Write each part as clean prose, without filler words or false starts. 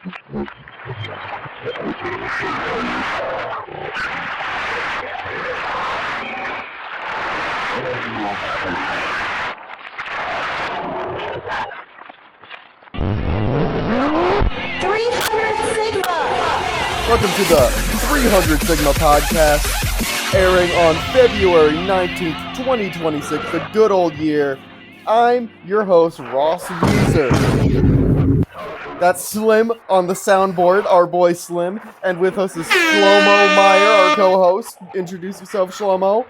Welcome to the 300 Sigma podcast, airing on February 19th, 2026, the good old year. I'm your host, Ross Weezer. That's Slim on the soundboard, our boy Slim, and with us is Shlomo Meyer, our co-host. Introduce yourself, Shlomo.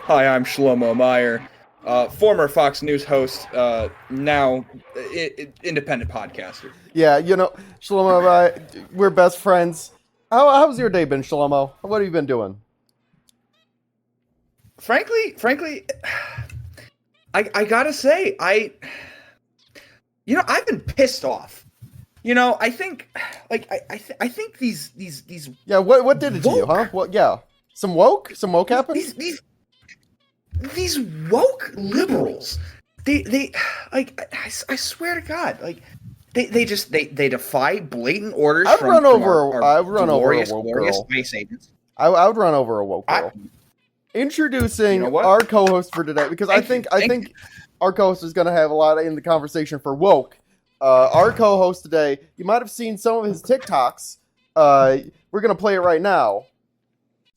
Hi, I'm Shlomo Meyer, former Fox News host, now independent podcaster. Yeah, you know, Shlomo, we're best friends. How's your day been, Shlomo? What have you been doing? Frankly, I gotta say, I've been pissed off. I think, I think these. Yeah, what did it to you, huh? What? Yeah, some woke happened. These woke liberals, they I swear to God, they defy blatant orders from our glorious space agents. I would run over a woke girl. Introducing our co-host for today, because I think our co-host is going to have a lot in the conversation for woke. Our co-host today, you might have seen some of his TikToks. We're going to play it right now.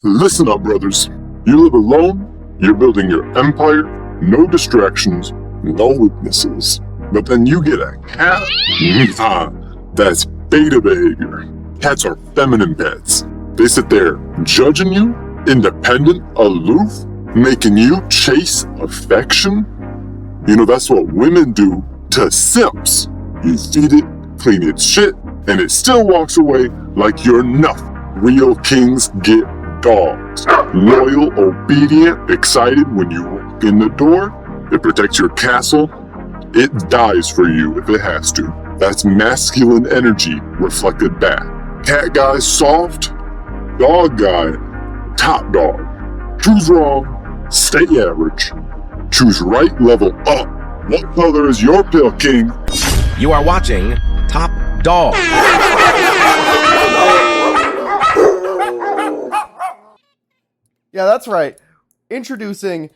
Listen up, brothers. You live alone. You're building your empire, no distractions, no weaknesses. But then you get a cat? That's beta behavior. Cats are feminine pets. They sit there judging you, independent, aloof, making you chase affection. That's what women do to simps. You feed it, clean its shit, and it still walks away like you're nothing. Real kings get dogs. Loyal, obedient, excited when you walk in the door. It protects your castle. It dies for you if it has to. That's masculine energy reflected back. Cat guy soft. Dog guy top dog. Choose wrong. Stay average. Choose right, level up. What color is your pill, king? You are watching Top Dog. Yeah, that's right. Introducing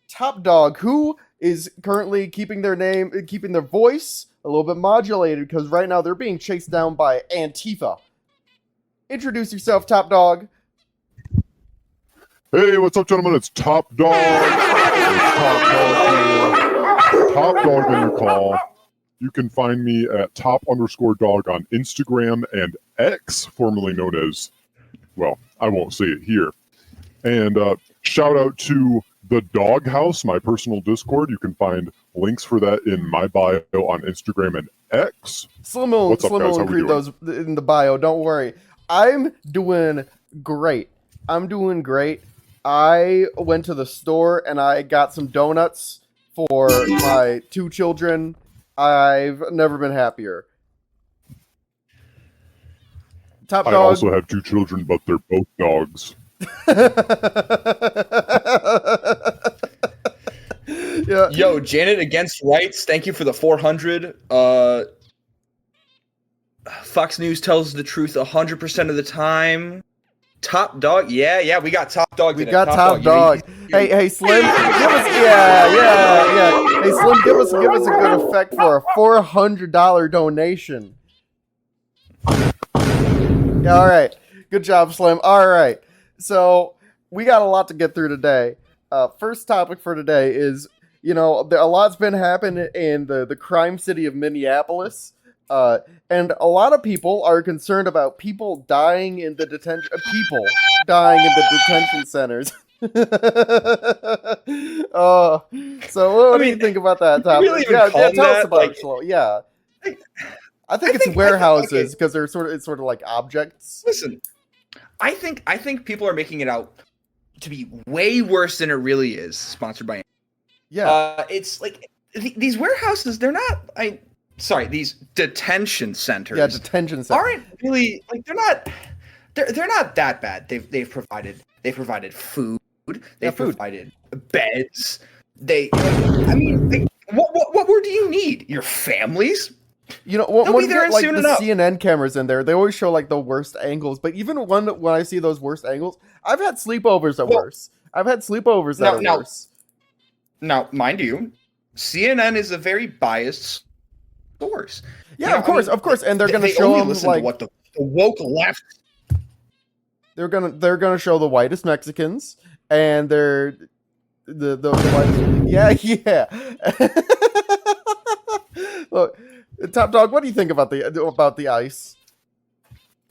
Top Dog, who is currently keeping their voice a little bit modulated, because right now they're being chased down by Antifa. Introduce yourself, Top Dog. Hey, what's up, gentlemen? It's Top Dog. It's Top Dog here. Top Dog in your call. You can find me at top_dog on Instagram and X, formerly known as, well, I won't say it here. And shout out to the Doghouse, my personal Discord. You can find links for that in my bio on Instagram and X. Slim will include those in the bio. Don't worry. I'm doing great. I went to the store and I got some donuts for my 2 children. I've never been happier. Top Dog. I also have 2 children, but they're both dogs. Yeah. Yo, Janet against rights. Thank you for the 400. Fox News tells the truth 100% of the time. Top Dog, yeah, we got Top Dog. We got Top Dog. Hey, Slim, give us, yeah. Hey, Slim, give us a good effect for a $400 donation. Yeah, all right. Good job, Slim. All right. So we got a lot to get through today. First topic for today is, a lot's been happening in the crime city of Minneapolis. And a lot of people are concerned about people dying in the detention centers. So what do you think about that topic? Really Tell us about that? it, Flo. Yeah. I think it's warehouses because they're sort of like objects. Listen, I think people are making it out to be way worse than it really is. Sponsored by, it's like these warehouses. They're not. These detention centers. Yeah, detention centers aren't really like they're not. They're not that bad. They've provided food. They've provided beds. What more do you need? Your families? You know, when be you there get, like, soon the enough. CNN cameras in there, they always show, like, the worst angles. But even when I see those worst angles, I've had sleepovers that worse. I've had sleepovers that are worse. Now, mind you, CNN is a very biased source. Yeah, of course, and they're going to show them, listen to what the woke left. They're gonna show the whitest Mexicans, and they're the whitest. Yeah. Look, Top Dog, what do you think about the ice?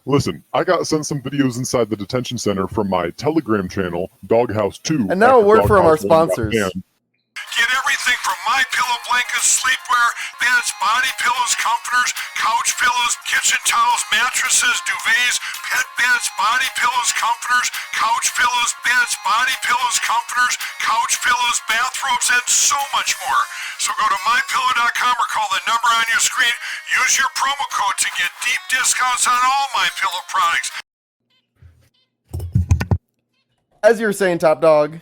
Listen, I got sent some videos inside the detention center from my Telegram channel, Doghouse 2. And now a word from our sponsors. Get everything from My Pillow blankets, sleepwear, beds, body pillows, comforters, couch pillows, kitchen towels, mattresses, duvets, pet beds, body pillows, comforters, couch pillows, beds, body pillows, comforters, couch pillows, bathrobes, and so much more. So go to mypillow.com or call the number on your screen. Use your promo code to get deep discounts on all My Pillow products. As you were saying, Top Dog.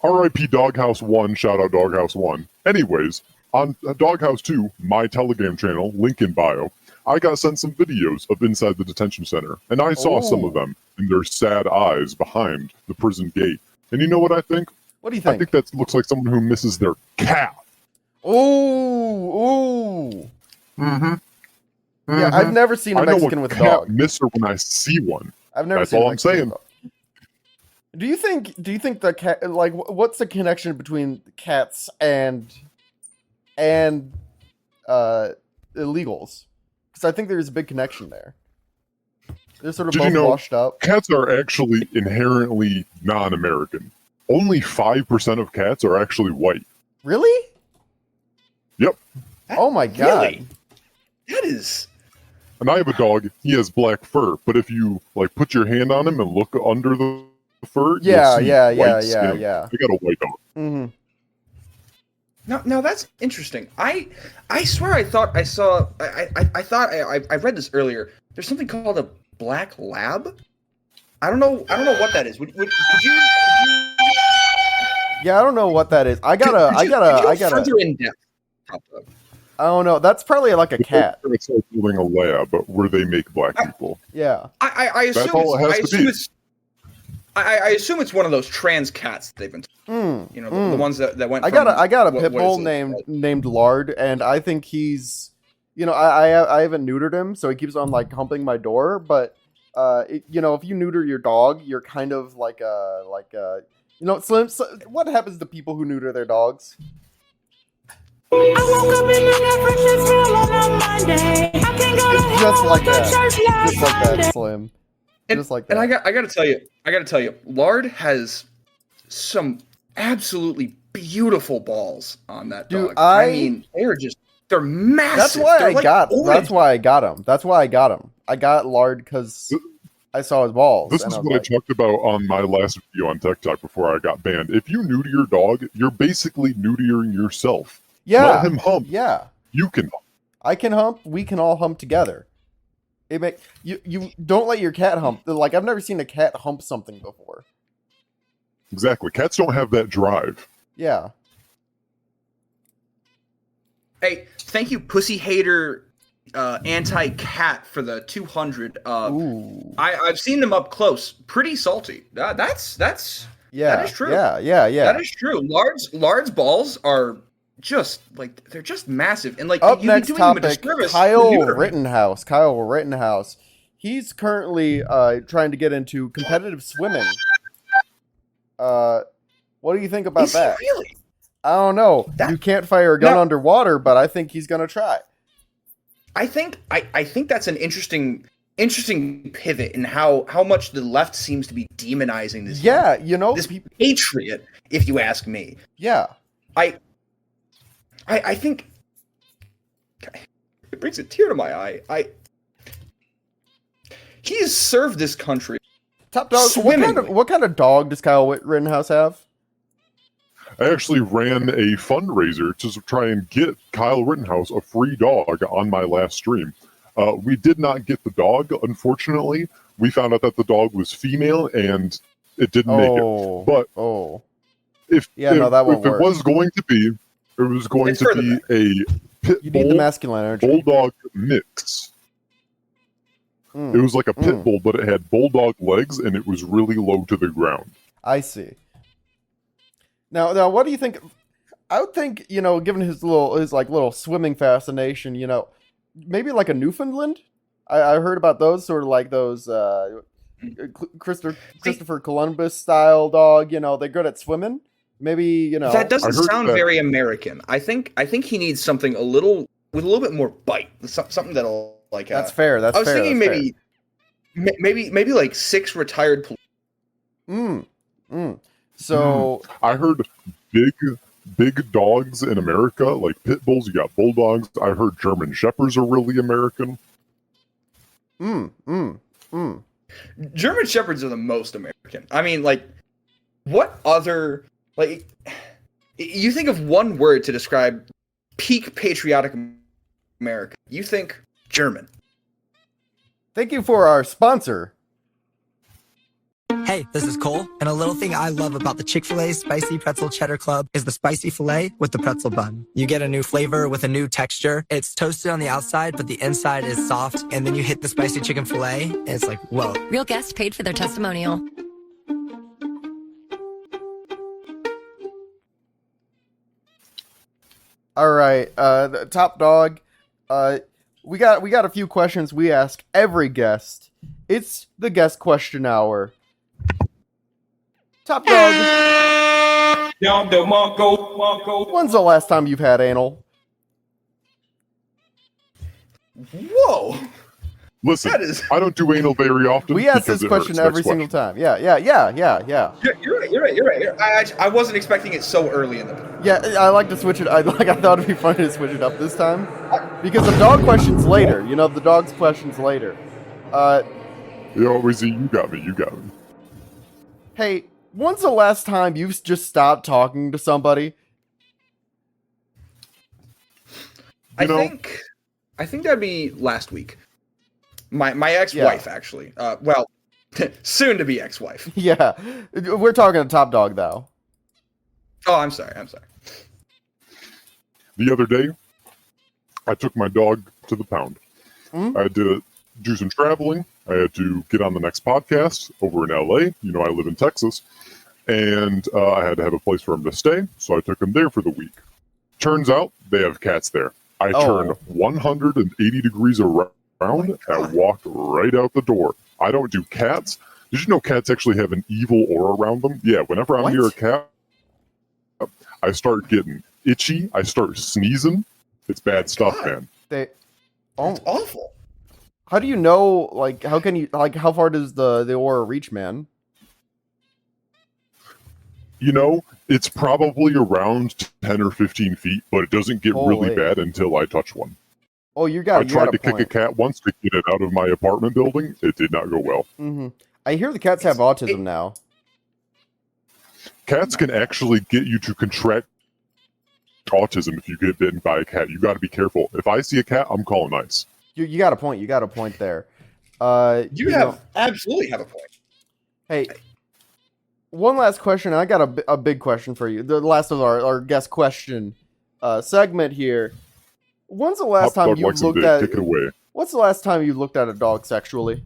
RIP Doghouse 1, shout out Doghouse 1. Anyways, on Doghouse 2, my Telegram channel, link in bio, I got sent some videos of inside the detention center, and I saw some of them in their sad eyes behind the prison gate. And you know what I think? What do you think? I think that looks like someone who misses their cat. Ooh. Mm-hmm. Yeah, I've never seen a Mexican with a dog. I miss her when I see one. I've never That's seen all a I'm Mexican saying. with a dog. Do you think the cat, like, what's the connection between cats and illegals? Because I think there's a big connection there. They're sort of Did both you know washed up. Cats are actually inherently non-American. Only 5% of cats are actually white. Really? Yep. Oh my god. Really? That is. And I have a dog. He has black fur, but if you like put your hand on him and look under the fur, Yeah. I got a white dog. Mm-hmm. Now that's interesting. I swear I thought I saw I read this earlier. There's something called a black lab. I don't know what that is. Could you Yeah, I don't know what that is. I could gotta you further in depth. I don't know. That's probably like a cat. It's like building a lab where they make black people. Yeah. I assume That's all it has to be. I assume it's one of those trans cats that they've been, you know, the ones that went. I got a pit bull named Lard, and I think he's, you know, I haven't neutered him, so he keeps on like humping my door. But you know, if you neuter your dog, you're kind of like a you know, Slim. What happens to people who neuter their dogs? I woke up in the fresh on a Monday. I can go It's just like that. church Just like that, Slim. Just like that. And I gotta tell you, Lard has some absolutely beautiful balls on that Dude, dog. I mean, they're massive. That's why They're I like got. orange. That's why I got him. I got Lard because I saw his balls. This and is I was what like, I talked about on my last video on TikTok before I got banned. If you neuter your dog, you're basically neutering yourself. yeah, Let him hump. yeah. You can hump. I can hump. We can all hump together. It make you don't let your cat hump. Like, I've never seen a cat hump something before. Exactly. Cats don't have that drive. Yeah. Hey, thank you, Pussy Hater anti-cat for the 200. Ooh. I've seen them up close. Pretty salty. That's Yeah. that is true. Yeah. That is true. Lard's balls are just like they're just massive, and like Up you'd next be doing him a topic, disservice to Kyle neuter him. Rittenhouse. Kyle Rittenhouse. He's currently trying to get into competitive swimming. What do you think about Is he that? really? I don't know. You can't fire a gun Now- underwater, but I think he's gonna try. I think that's an interesting pivot in how much the left seems to be demonizing this. Yeah, you know, this patriot, if you ask me. yeah. I think it brings a tear to my eye. He has served this country. Top dog. Swimmingly. What kind of dog does Kyle Rittenhouse have? I actually ran a fundraiser to try and get Kyle Rittenhouse a free dog on my last stream. We did not get the dog, unfortunately. We found out that the dog was female and it didn't make it. But if that won't it work. was going to be, it was going It's to be a pit You bull need the masculine energy. bulldog mix. It was like a pit bull, but it had bulldog legs, and it was really low to the ground. I see. Now, what do you think? I would think, given his little swimming fascination, maybe like a Newfoundland. I heard about those sort of like those Christopher Columbus style dog. They're good at swimming. Maybe that doesn't sound very American. I think he needs something with a little bit more bite. Something that'll like. That's fair. I was thinking maybe like 6 retired police. So I heard big dogs in America, like pit bulls. You got bulldogs. I heard German shepherds are really American. German shepherds are the most American. I mean, like, what other like? You think of one word to describe peak patriotic America. You think German. thank you for our sponsor. Hey, this is Cole, and a little thing I love about the Chick-fil-A Spicy Pretzel Cheddar Club is the spicy filet with the pretzel bun. You get a new flavor with a new texture. It's toasted on the outside, but the inside is soft, and then you hit the spicy chicken filet, and it's like, whoa. Real guests paid for their testimonial. All right, top dog. We got a few questions we ask every guest. It's the guest question hour. Top dog. When's the last time you've had anal? Whoa. Listen, I don't do anal very often. We ask this question every single time. Yeah. You're right. I wasn't expecting it so early in the. Yeah, I like to switch it. I thought it'd be funny to switch it up this time because the dog question's later. The dog's question's later. Izzy, you got me. Hey, when's the last time you've just stopped talking to somebody? I think that'd be last week. My ex-wife, actually. Well, soon to be ex-wife. Yeah, we're talking to top dog though. Oh, I'm sorry. The other day, I took my dog to the pound. I had to do some traveling. I had to get on the next podcast over in LA. I live in Texas. And I had to have a place for him to stay. So I took him there for the week. Turns out they have cats there. I turned 180 degrees around and walked right out the door. I don't do cats. Did you know cats actually have an evil aura around them? Yeah, whenever I'm near a cat, I start getting itchy. I start sneezing. It's bad stuff, man. It's awful. How do you know, how can you, how far does the aura reach, man? It's probably around 10 or 15 feet, but it doesn't get really bad until I touch one. Oh, I tried to kick a cat once to get it out of my apartment building. It did not go well. Mm-hmm. I hear the cats have autism now. Cats can actually get you to contract autism if you get bitten by a cat. You got to be careful. If I see a cat, I'm calling ICE. You got a point. You got a point there. Absolutely have a point. Hey, one last question. I got a big question for you. The last of our guest question segment here. When's the last time you looked at? Take it away. What's the last time you looked at a dog sexually?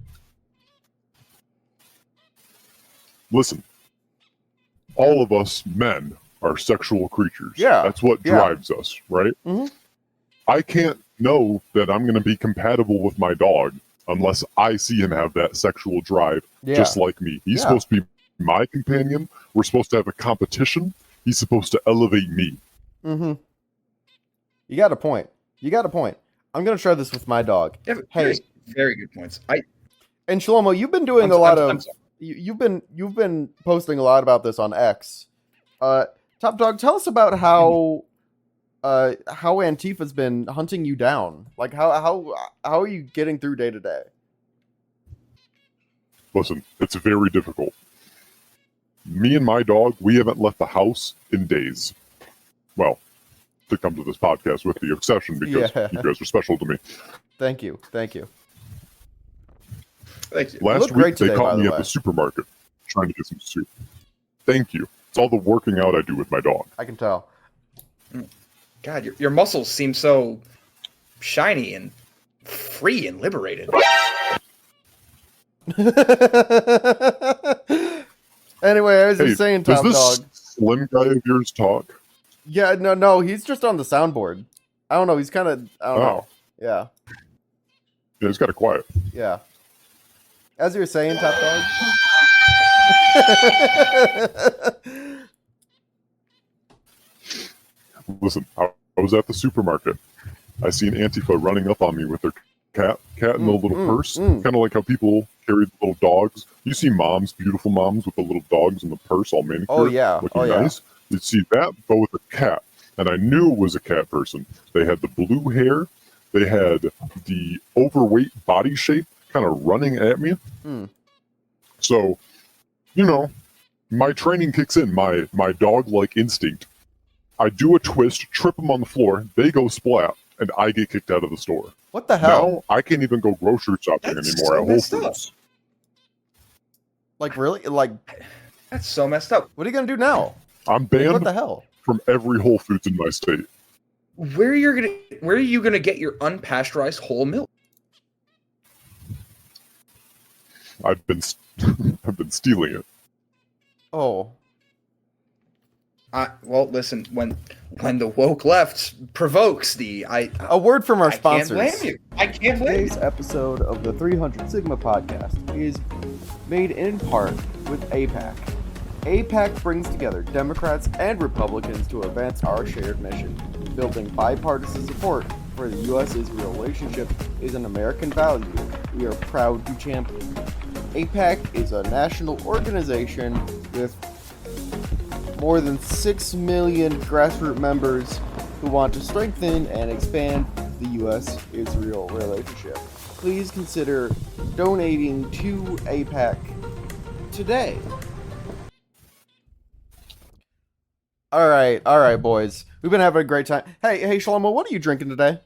Listen, all of us men are sexual creatures. Yeah, that's what drives us, right? Mm-hmm. I can't know that I'm going to be compatible with my dog unless I see him have that sexual drive, just like me. He's supposed to be my companion. We're supposed to have a competition. He's supposed to elevate me. Mm-hmm. You got a point. I'm going to try this with my dog. Yeah, hey, very good points. And Shlomo, you've been doing a lot of. You've been posting a lot about this on X. Top Dog, tell us about how Antifa's been hunting you down. Like how are you getting through day to day? Listen, it's very difficult. Me and my dog, we haven't left the house in days. Well, to come to this podcast with the exception because you guys are special to me. Thank you. Last week, they caught me at the supermarket trying to get some soup. Thank you. It's all the working out I do with my dog. I can tell. God, your muscles seem so shiny and free and liberated. Anyway, as you're saying, Top does Dog. this slim guy of yours talk? Yeah, no, he's just on the soundboard. I don't know. He's kind of. I don't know. Yeah. Yeah, he's got a quiet. Yeah. As you were saying, Top Dog. Listen, I was at the supermarket. I seen Antifa running up on me with their cat in the little purse. Kind of like how people carry the little dogs. You see moms, beautiful moms with the little dogs in the purse, all manicured, looking nice. You'd see that, but with a cat. And I knew it was a cat person. They had the blue hair. They had the overweight body shape kind of running at me. So, my training kicks in, my dog-like instinct. I do a twist, trip them on the floor, they go splat, and I get kicked out of the store. What the hell? Now, I can't even go grocery shopping anymore at Whole Foods. Like, really? Like, that's so messed up. What are you going to do now? I'm banned what the hell? From every Whole Foods in my state. Where are you gonna get your unpasteurized whole milk? I've been stealing it. Oh. Well, listen. When the woke left provokes a word from our sponsors. I can't blame you. I can't blame you. Today's episode of the 300 Sigma podcast is made in part with AIPAC. AIPAC brings together Democrats and Republicans to advance our shared mission. Building bipartisan support for the U.S.-Israel relationship is an American value we are proud to champion. AIPAC is a national organization with more than 6 million grassroots members who want to strengthen and expand the U.S.-Israel relationship. Please consider donating to AIPAC today. All right, boys. We've been having a great time. Hey, Shlomo, what are you drinking today?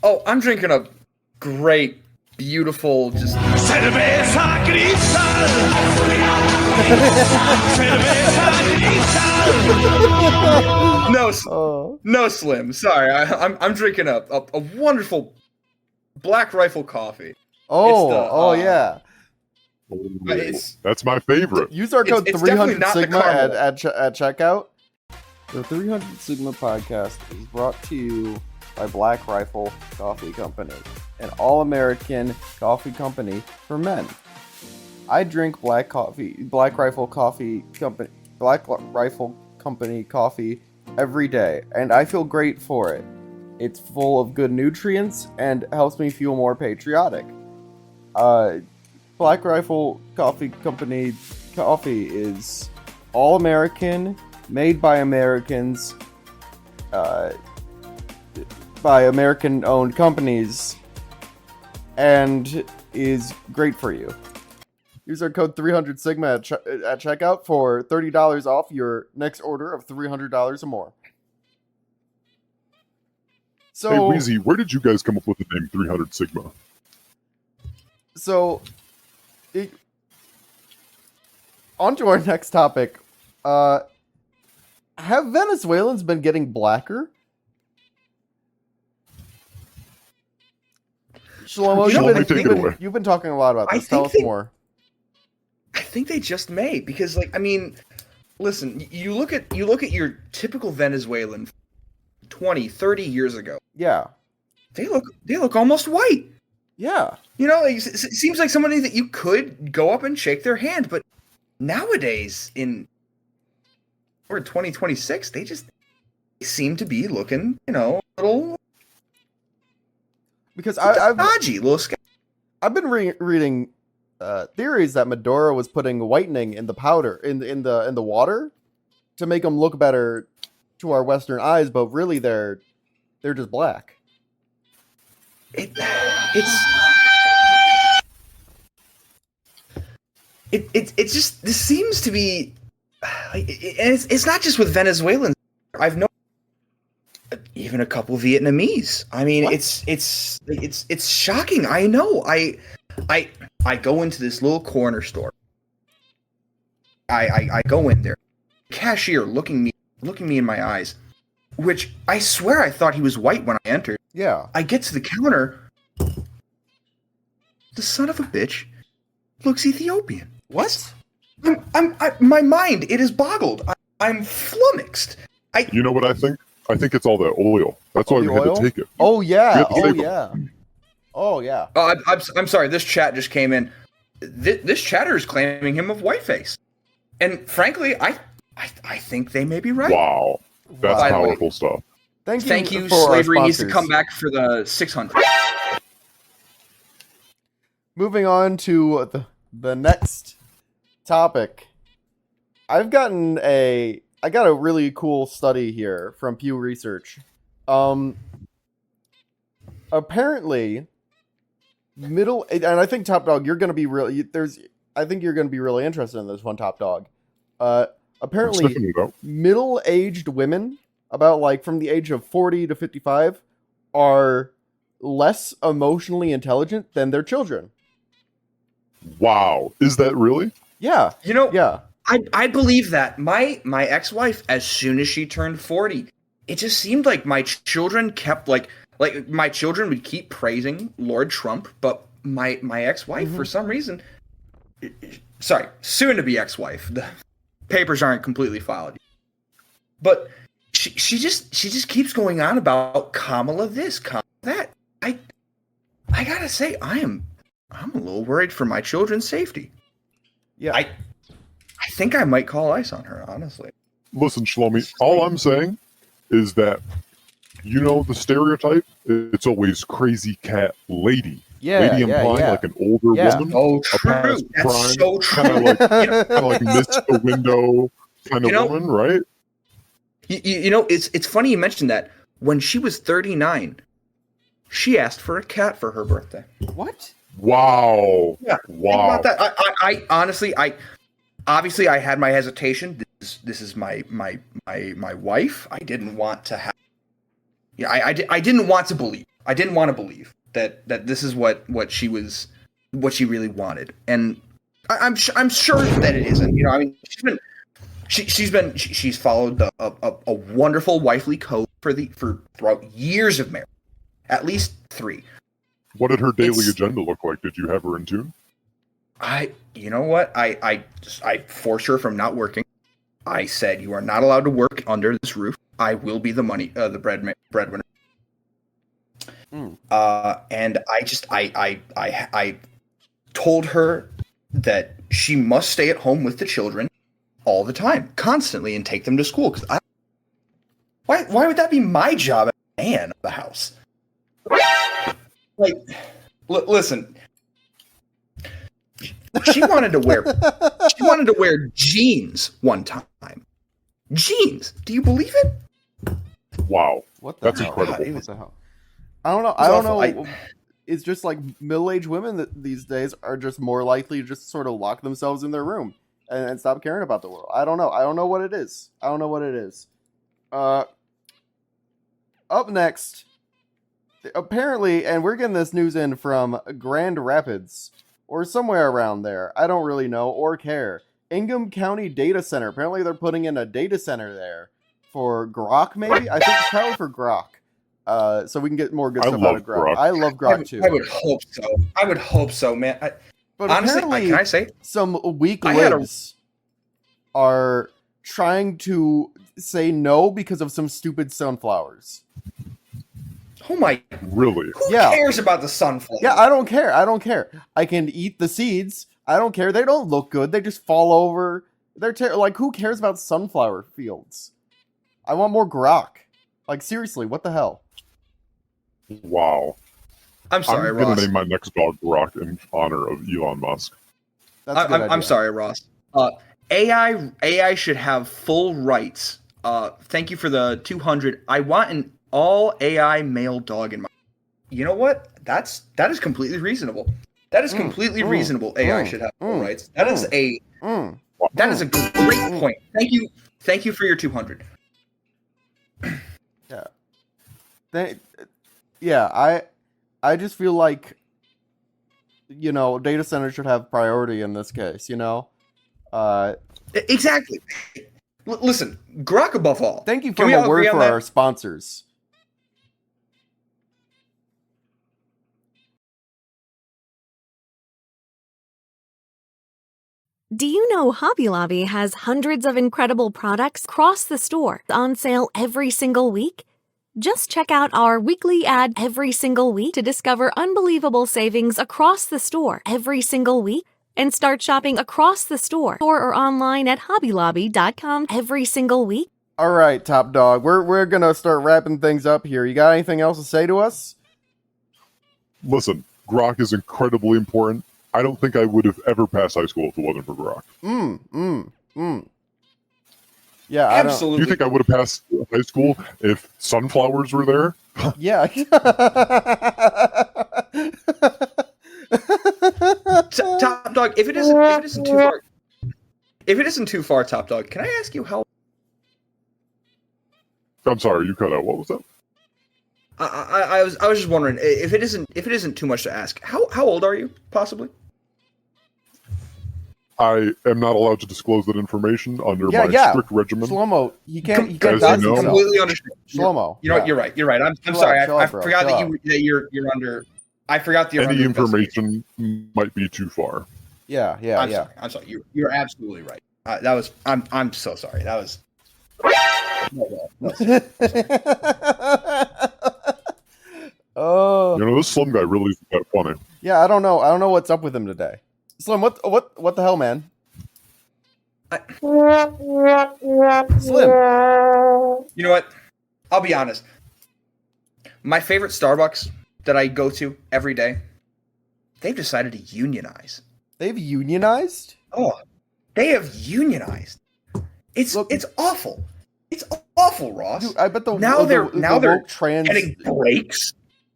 Oh, I'm drinking a great, beautiful, just... No, Slim. Sorry, I'm drinking a wonderful Black Rifle coffee. Yeah. That's my favorite. Use our code 300 Sigma at checkout. The 300 Sigma podcast is brought to you by Black Rifle Coffee Company, an all-American coffee company for men. I drink Black Rifle Company coffee every day, and I feel great for it. It's full of good nutrients and helps me feel more patriotic. Black Rifle Coffee Company coffee is all American, made by Americans, by American-owned companies, and is great for you. Use our code 300 Sigma at checkout for $30 off your next order of $300 or more. So, hey, Weezy, where did you guys come up with the name 300 Sigma? So, on to our next topic. Have Venezuelans been getting blacker? Shlomo, you've been talking a lot about this. Tell us more. I think they just may, because, listen, you look at your typical Venezuelan 20, 30 years ago. Yeah. They look almost white. Yeah. It seems like somebody that you could go up and shake their hand, but nowadays we're in 2026, they seem to be looking, a little because dodgy, little scary. I've been reading theories that Maduro was putting whitening in the powder in the water to make them look better to our Western eyes, but really they're just black. It just, this seems to be, it's not just with Venezuelans. I've known even a couple Vietnamese. I mean, what? It's shocking. I know. I go into this little corner store. I go in there. Cashier looking me in my eyes. which I swear I thought he was white when I entered. Yeah. I get to the counter. The son of a bitch looks Ethiopian. What? My mind, it is boggled. I'm flummoxed. You know what I think? I think it's all that oil. That's why we had to take it. Oh yeah. Oh yeah. Oh yeah. I'm sorry. This chat just came in. This chatter is claiming him of whiteface, and frankly, I think they may be right. Wow, that's Wow. powerful stuff. Thank you. for our Slavery needs to sponsors. come back for the 600. Moving on to the next topic. I got a really cool study here from Pew Research. Apparently, and I think Top Dog, you're gonna be I think you're gonna be really interested in this one, Top Dog. Apparently, middle-aged women, about like from the age of 40 to 55, are less emotionally intelligent than their children. Wow, is that really? Yeah. Yeah. I believe that. My ex-wife, as soon as she turned 40, it just seemed like my children kept like my children would keep praising Lord Trump, but my ex-wife, for some reason, sorry, soon to be ex-wife. The papers aren't completely filed yet. But she just keeps going on about Kamala this, Kamala that. I gotta say, I'm a little worried for my children's safety. Yeah. I think I might call ice on her, honestly. Listen, Shlomi, all I'm saying is that, you know, the stereotype, it's always crazy cat lady. Yeah, lady implying like an older woman. Oh, a true. past That's prime, so true. kind of like missed the window kind of woman, right? You know, it's funny you mentioned that. When she was 39, she asked for a cat for her birthday. What? Wow. Yeah. Wow. Think about that. I honestly, obviously I had my hesitation. This is my wife. I didn't want to have. Yeah, I didn't want to believe. I didn't want to believe that this is what she really wanted, and I'm sure that it isn't. You know, I mean, she's followed a wonderful wifely code for throughout years of marriage, at least 3. What did her daily agenda look like? Did you have her in tune? You know what? I forced her from not working. I said, you are not allowed to work under this roof. I will be the breadwinner. And I told her that she must stay at home with the children all the time, constantly, and take them to school. Because why would that be my job as a man of the house? Like, listen. She wanted to wear jeans one time. Jeans. Do you believe it? Wow. That's incredible. What the hell? I don't know. I don't know. It's just like middle-aged women that these days are just more likely to just sort of lock themselves in their room and stop caring about the world. I don't know. I don't know what it is. Up next, apparently, and we're getting this news in from Grand Rapids or somewhere around there. I don't really know or care. Ingham County Data Center. Apparently, they're putting in a data center there for Grok. Maybe I think it's probably for Grok. So we can get more good stuff out of Grok. I love Grok too. I would hope so, man. But honestly, apparently, can I say some weak libs are trying to say no because of some stupid sunflowers. Oh my! Really? Who cares about the sunflower? Yeah, I don't care. I can eat the seeds. I don't care. They don't look good. They just fall over. They're like, who cares about sunflower fields? I want more Grok. Like, seriously, what the hell? Wow. I'm sorry, Ross. I'm gonna name my next dog Grok in honor of Elon Musk. I'm sorry, Ross. AI should have full rights. Thank you for the 200. I want an all AI male dog in my. You know what? That is completely reasonable. That is completely reasonable. AI should have full rights. That is a great point. Thank you for your 200. Yeah. I just feel like, you know, data centers should have priority in this case. You know. Exactly. Listen, grok above all. Thank you for Can we a all word agree on for that? our sponsors. Do you know Hobby Lobby has hundreds of incredible products across the store on sale every single week? Just check out our weekly ad every single week to discover unbelievable savings across the store every single week and start shopping across the store or online at hobbylobby.com every single week. All right, Top Dog. We're going to start wrapping things up here. You got anything else to say to us? Listen, grok is incredibly important. I don't think I would have ever passed high school if it wasn't for grok. Yeah, Absolutely. Do you think I would have passed high school if sunflowers were there? Yeah. Top Dog, if it isn't too far, Top Dog, can I ask you how? I'm sorry, you cut out. What was that? I was just wondering if it isn't too much to ask. How old are you, possibly? I am not allowed to disclose that information under my strict regimen. Shlomo, he can't As dox you know. himself. Completely understand. Shlomo. You're right. You're right. I'm sorry. I bro. forgot that you're under. I forgot that you're Any under information might be too far. Yeah. I'm sorry. You're absolutely right. I'm so sorry. That was. Oh. You know, this Slim guy really isn't that funny. Yeah, I don't know. I don't know what's up with him today. Slim, what the hell, man? Slim. You know what? I'll be honest. My favorite Starbucks that I go to every day, they've decided to unionize. They've unionized? Oh, they have unionized. It's awful. It's awful, Ross. Dude, I bet they're they're trans getting breaks.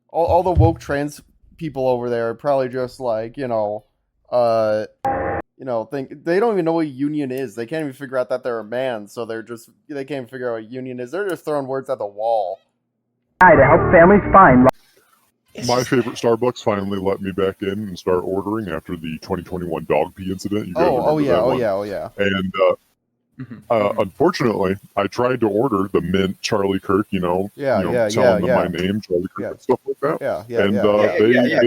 All the woke trans people over there are probably just like, think they don't even know what a union is. They can't even figure out that they're a man, so they can't even figure out what a union is. They're just throwing words at the wall. To help families find. My favorite Starbucks finally let me back in and start ordering after the 2021 dog pee incident. You guys Oh remember yeah. And unfortunately, I tried to order the mint Charlie Kirk, telling them my name, Charlie Kirk, stuff like that. They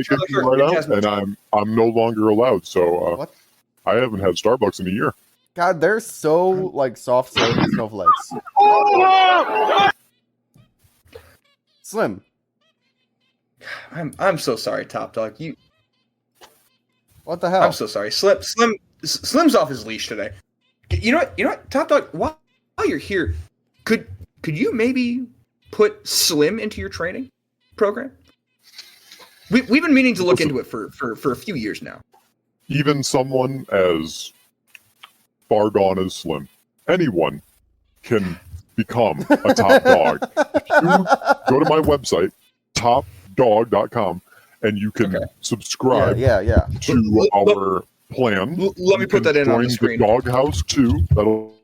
kicked me right out, and I'm no longer allowed. So I haven't had Starbucks in a year. God, they're so like soft snowflakes. Slim. I'm so sorry, Top Dog. What the hell? I'm so sorry. Slim's off his leash today. You know what, Top Dog? While you're here, could you maybe put Slim into your training program? We've been meaning to look into it for a few years now. Even someone as far gone as Slim, anyone can become a top dog. If you go to my website, topdog.com, and you can subscribe to our plan. Let me put that in on the screen. Join the Doghouse too. That'll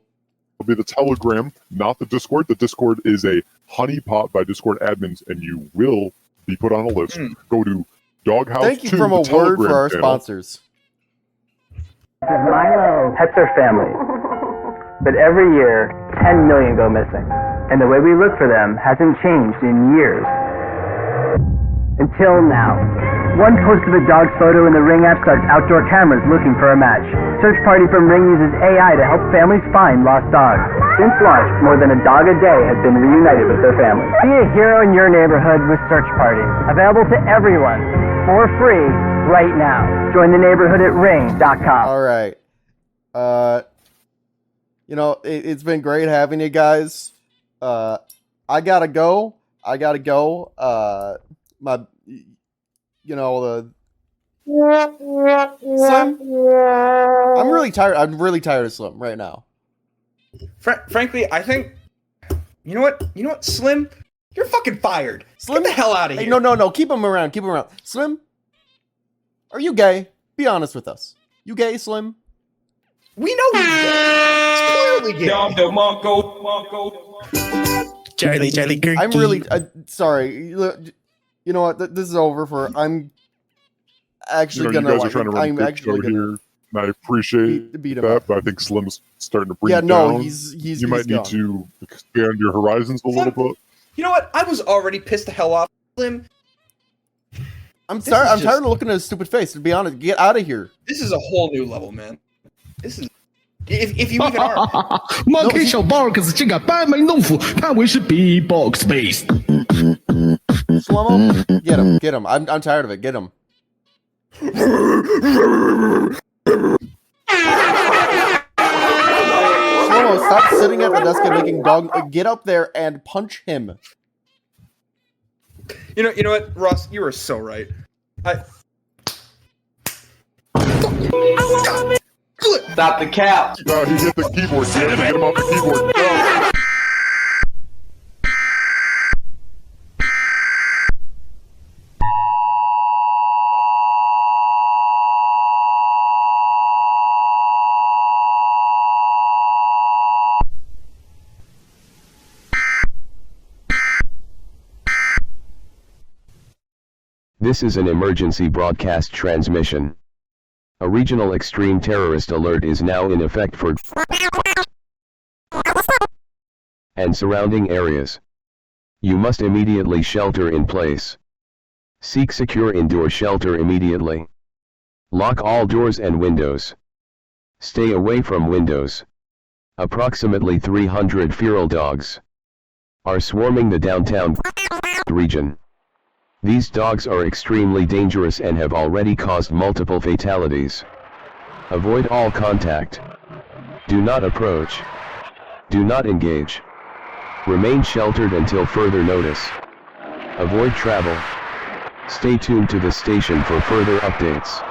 be the Telegram, not the Discord. The Discord is a honeypot by Discord admins, and you will be put on a list. Go to Doghouse. Thank you from a word for our sponsors. Milo. Pets are family. But every year, 10 million go missing. And the way we look for them hasn't changed in years. Until now. One post of a dog's photo in the Ring app starts outdoor cameras looking for a match. Search Party from Ring uses AI to help families find lost dogs. Since launch, more than a dog a day has been reunited with their family. Be a hero in your neighborhood with Search Party. Available to everyone for free right now. Join the neighborhood at ring.com. All right. It's been great having you guys. I gotta go. Slim. I'm really tired. I'm really tired of Slim right now. Frankly, I think. You know what, Slim? You're fucking fired. Slim, get the hell out of here. Hey, no. Keep him around. Slim, are you gay? Be honest with us. You gay, Slim? We know he's gay. It's clearly gay. Charlie Kirk. I'm really sorry. You know what? This is over for. I'm actually you gonna. guys are trying to run a quick show here. and I appreciate beat him that, up. but I think Slim's starting to bring Yeah, it no, down. he's might need gone. to expand your horizons a little bit. You know what? I was already pissed the hell off with Slim. I'm sorry. I'm tired of looking at his stupid face. To be honest, get out of here. This is a whole new level, man. This is if you even are. Monkey 小 Box 竟敢班门弄斧，看为是 B-box base。 Slow-mo, get him. I'm tired of it. Get him. Slow-mo, stop sitting at the desk and making dog. Get up there and punch him. You know what, Ross? You were so right. Stop the cap. No, he hit the keyboard. You have to get him off the keyboard. No. This is an emergency broadcast transmission. A regional extreme terrorist alert is now in effect for and surrounding areas. You must immediately shelter in place. Seek secure indoor shelter immediately. Lock all doors and windows. Stay away from windows. Approximately 300 feral dogs are swarming the downtown region. These dogs are extremely dangerous and have already caused multiple fatalities. Avoid all contact. Do not approach. Do not engage. Remain sheltered until further notice. Avoid travel. Stay tuned to the station for further updates.